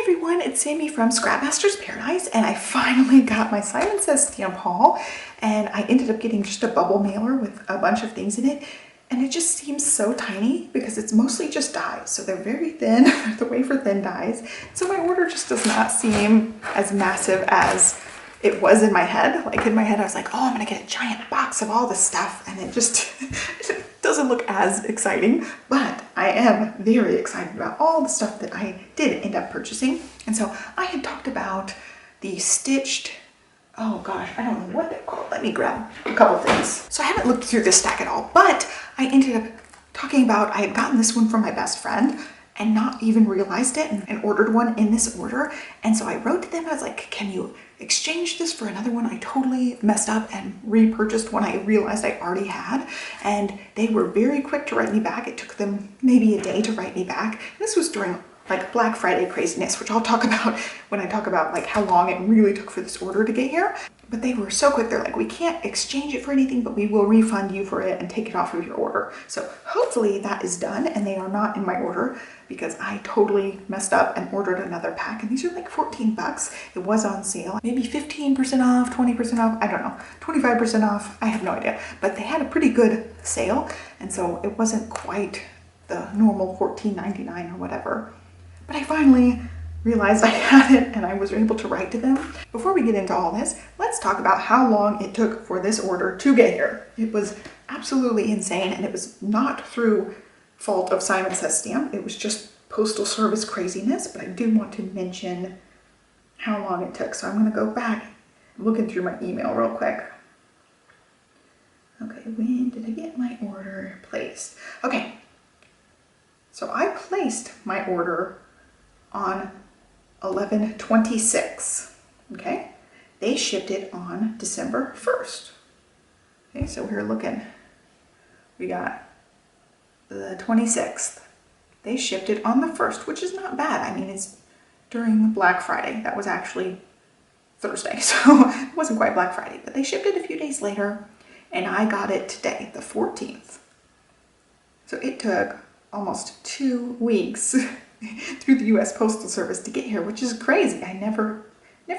everyone, it's Sammy from Scrapmaster's Paradise, and I finally got my Simon Says stamp haul, and I ended up getting just a bubble mailer with a bunch of things in it, and it just seems so tiny because it's mostly just dies, so they're very thin. They're the wafer thin dies, so my order just does not seem as massive as it was in my head. Like in my head I was like, oh, I'm gonna get a giant box of all this stuff, and it just it doesn't look as exciting, but I am very excited about all the stuff that I did end up purchasing. And so I had talked about the stitched, oh gosh, I don't know what they're called. Let me grab a couple things. So I haven't looked through this stack at all, but I ended up talking about, I had gotten this one from my best friend and not even realized it, and ordered one in this order. And so I wrote to them, I was like, can you exchange this for another one? I totally messed up and repurchased one I realized I already had, and they were very quick to write me back. It took them maybe a day to write me back. And this was during like Black Friday craziness, which I'll talk about when I talk about like how long it really took for this order to get here. But they were so quick. They're like, we can't exchange it for anything, but we will refund you for it and take it off of your order. So hopefully that is done, and they are not in my order because I totally messed up and ordered another pack. And these are like 14 bucks. It was on sale, maybe 15% off, 20% off, I don't know, 25% off. I have no idea, but they had a pretty good sale. And so it wasn't quite the normal $14.99 or whatever. But I finally realized I had it, and I was able to write to them. Before we get into all this, let's talk about how long it took for this order to get here. It was absolutely insane, and it was not through fault of Simon Says Stamp. It was just postal service craziness, but I do want to mention how long it took. So I'm going to go back, looking through my email real quick. Okay, when did I get my order placed? Okay, so I placed my order on 11/26, okay? They shipped it on December 1st. Okay, so we're looking, we got the 26th. They shipped it on the 1st, which is not bad. I mean, it's during Black Friday. That was actually Thursday, so it wasn't quite Black Friday, but they shipped it a few days later, and I got it today, the 14th. So it took almost 2 weeks through the US Postal Service to get here, which is crazy. I never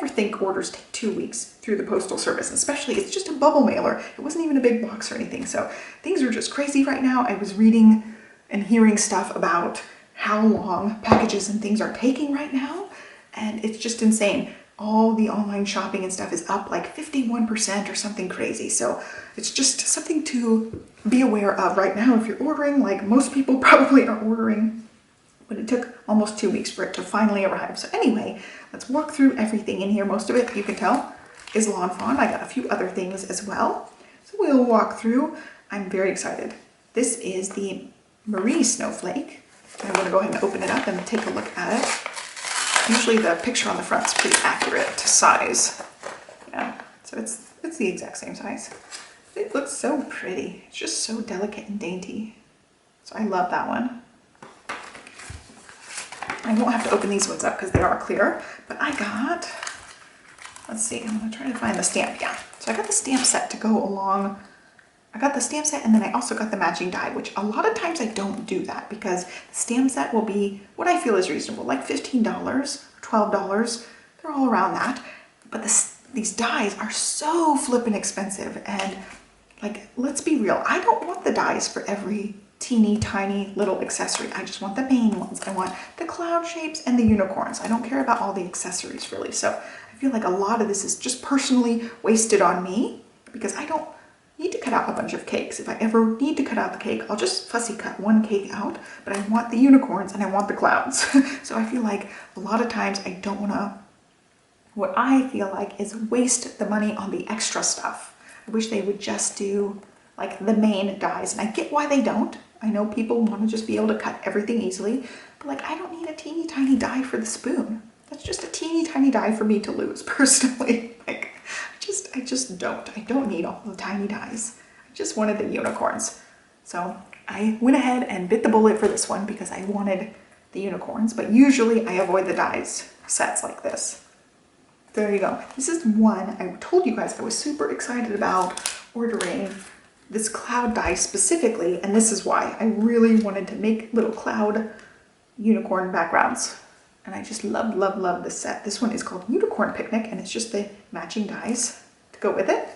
think orders take 2 weeks through the Postal Service, especially it's just a bubble mailer. It wasn't even a big box or anything. So things are just crazy right now. I was reading and hearing stuff about how long packages and things are taking right now, and it's just insane. All the online shopping and stuff is up like 51% or something crazy. So it's just something to be aware of right now if you're ordering, like most people probably are ordering. But it took almost 2 weeks for it to finally arrive. So anyway, let's walk through everything in here. Most of it, you can tell, is Lawn Fawn. I got a few other things as well. So we'll walk through. I'm very excited. This is the Marie Snowflake. I'm going to go ahead and open it up and take a look at it. Usually the picture on the front is pretty accurate to size. Yeah, so it's the exact same size. It looks so pretty. It's just so delicate and dainty. So I love that one. I won't have to open these ones up because they are clear, but I got, let's see, I'm going to try to find the stamp. Yeah, so I got the stamp set to go along. I got the stamp set, and then I also got the matching die, which a lot of times I don't do that because the stamp set will be what I feel is reasonable, like $15 or $12. They're all around that. But these dies are so flippin' expensive, and like, let's be real, I don't want the dies for every teeny tiny little accessory. I just want the main ones. I want the cloud shapes and the unicorns. I don't care about all the accessories really. So I feel like a lot of this is just personally wasted on me because I don't need to cut out a bunch of cakes. If I ever need to cut out the cake, I'll just fussy cut one cake out, but I want the unicorns and I want the clouds. So I feel like a lot of times I don't want to, what I feel like is waste the money on the extra stuff. I wish they would just do like the main dies, and I get why they don't. I know people want to just be able to cut everything easily, but like I don't need a teeny tiny die for the spoon. That's just a teeny tiny die for me to lose personally. Like I just don't. I don't need all the tiny dies. I just wanted the unicorns. So I went ahead and bit the bullet for this one because I wanted the unicorns, but usually I avoid the dies sets like this. There you go. This is one I told you guys I was super excited about ordering this cloud die specifically, and this is why. I really wanted to make little cloud unicorn backgrounds, And I just love, love, love this set. This one is called Unicorn Picnic, and it's just the matching dies to go with it.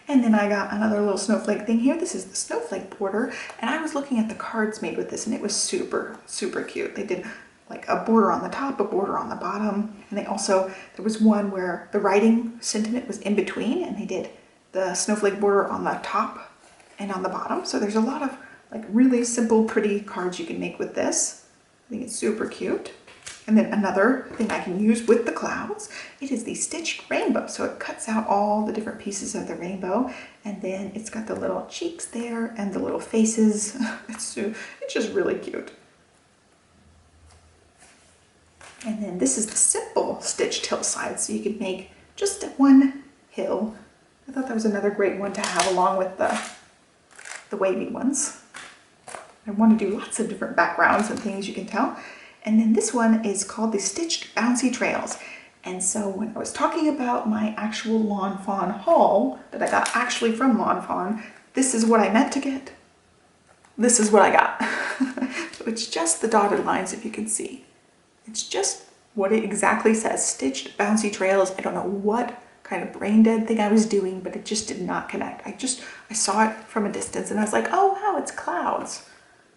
And then I got another little snowflake thing here. This is the Snowflake Porter, and I was looking at the cards made with this, and it was super, super cute. They did like a border on the top, a border on the bottom, and they also, there was one where the writing sentiment was in between, and they did the snowflake border on the top and on the bottom. So there's a lot of like really simple, pretty cards you can make with this. I think it's super cute. And then another thing I can use with the clouds, it is the stitched rainbow. So it cuts out all the different pieces of the rainbow, and then it's got the little cheeks there and the little faces. It's just really cute. And then this is the simple stitched hillside, so you can make just one hill. I thought that was another great one to have along with the wavy ones. I want to do lots of different backgrounds and things, you can tell. And then this one is called the Stitched Bouncy Trails. And so when I was talking about my actual Lawn Fawn haul that I got actually from Lawn Fawn, this is what I meant to get. This is what I got. So it's just the dotted lines, if you can see. It's just what it exactly says, Stitched Bouncy Trails. I don't know what kind of brain dead thing I was doing, but it just did not connect. I saw it from a distance and I was like, oh wow, it's clouds.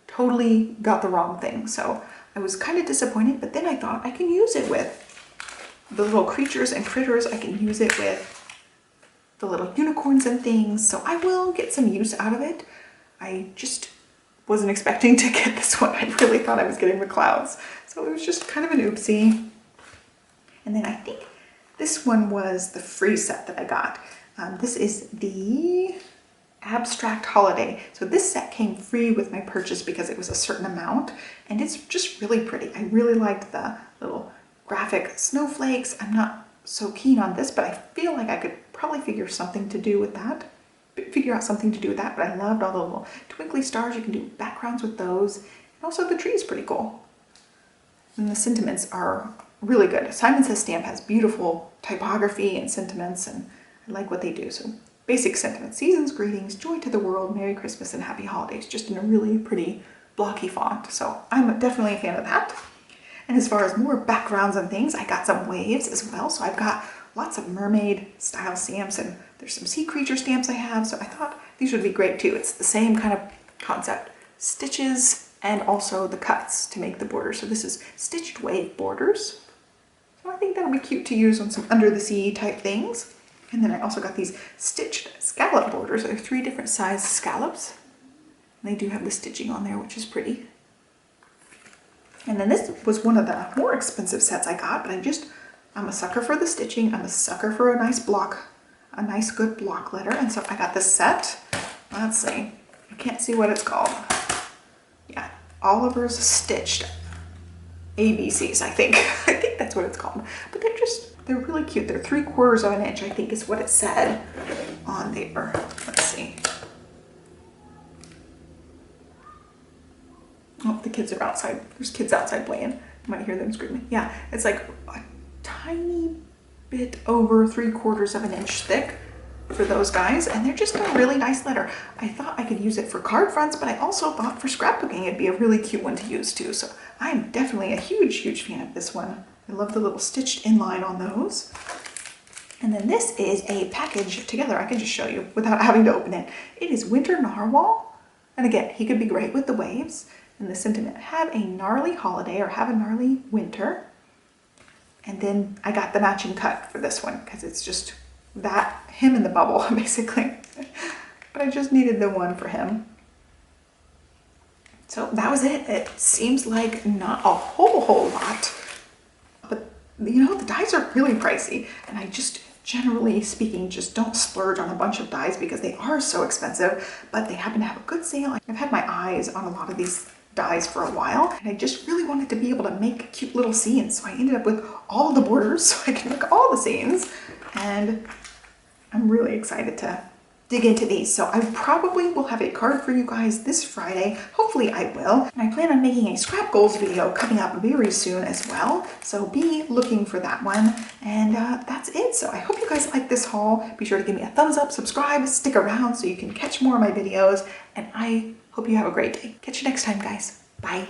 Totally got the wrong thing. So I was kind of disappointed, but then I thought I can use it with the little creatures and critters. I can use it with the little unicorns and things. So I will get some use out of it. I just wasn't expecting to get this one. I really thought I was getting the clouds. So it was just kind of an oopsie. And then I think this one was the free set that I got. This is the Abstract Holiday. So this set came free with my purchase because it was a certain amount, and it's just really pretty. I really liked the little graphic snowflakes. I'm not so keen on this, but I feel like I could probably figure out something to do with that. But I loved all the little twinkly stars. You can do backgrounds with those. And also the tree is pretty cool. And the sentiments are really good. Simon Says Stamp has beautiful typography and sentiments, and I like what they do. So basic sentiments: season's greetings, joy to the world, Merry Christmas and Happy Holidays, just in a really pretty blocky font. So I'm definitely a fan of that. And as far as more backgrounds and things, I got some waves as well. So I've got lots of mermaid style stamps, and there's some sea creature stamps I have. So I thought these would be great too. It's the same kind of concept, stitches and also the cuts to make the border. So this is stitched wave borders. So I think that'll be cute to use on some under the sea type things. And then I also got these stitched scallop borders. There are 3 different size scallops. And they do have the stitching on there, which is pretty. And then this was one of the more expensive sets I got, but I'm a sucker for the stitching. I'm a sucker for a nice block, a nice good block letter. And so I got this set. Let's see. I can't see what it's called. Yeah, Oliver's Stitched ABCs, I think. I think that's what it's called. But they're really cute. They're 3/4 of an inch, I think is what it said on there. Let's see. Oh, the kids are outside. There's kids outside playing. You might hear them screaming. Yeah, it's like a tiny bit over 3/4 of an inch thick for those guys, and they're just a really nice letter. I thought I could use it for card fronts, but I also thought for scrapbooking it'd be a really cute one to use too. So I'm definitely a huge, huge fan of this one. I love the little stitched inline on those. And then this is a package together. I can just show you without having to open it. It is Winter Narwhal. And again, he could be great with the waves. And the sentiment, have a gnarly holiday or have a gnarly winter. And then I got the matching cut for this one because it's just that, him in the bubble, basically. But I just needed the one for him. So that was it. It seems like not a whole lot. But you know, the dies are really pricey. And I just, generally speaking, just don't splurge on a bunch of dies because they are so expensive. But they happen to have a good sale. I've had my eyes on a lot of these dies for a while, and I just really wanted to be able to make cute little scenes. So I ended up with all of the borders so I can make all the scenes, and I'm really excited to dig into these. So I probably will have a card for you guys this Friday. Hopefully I will. And I plan on making a scrap goals video coming up very soon as well. So be looking for that one. And that's it. So I hope you guys like this haul. Be sure to give me a thumbs up, subscribe, stick around so you can catch more of my videos. And I hope you have a great day. Catch you next time, guys. Bye.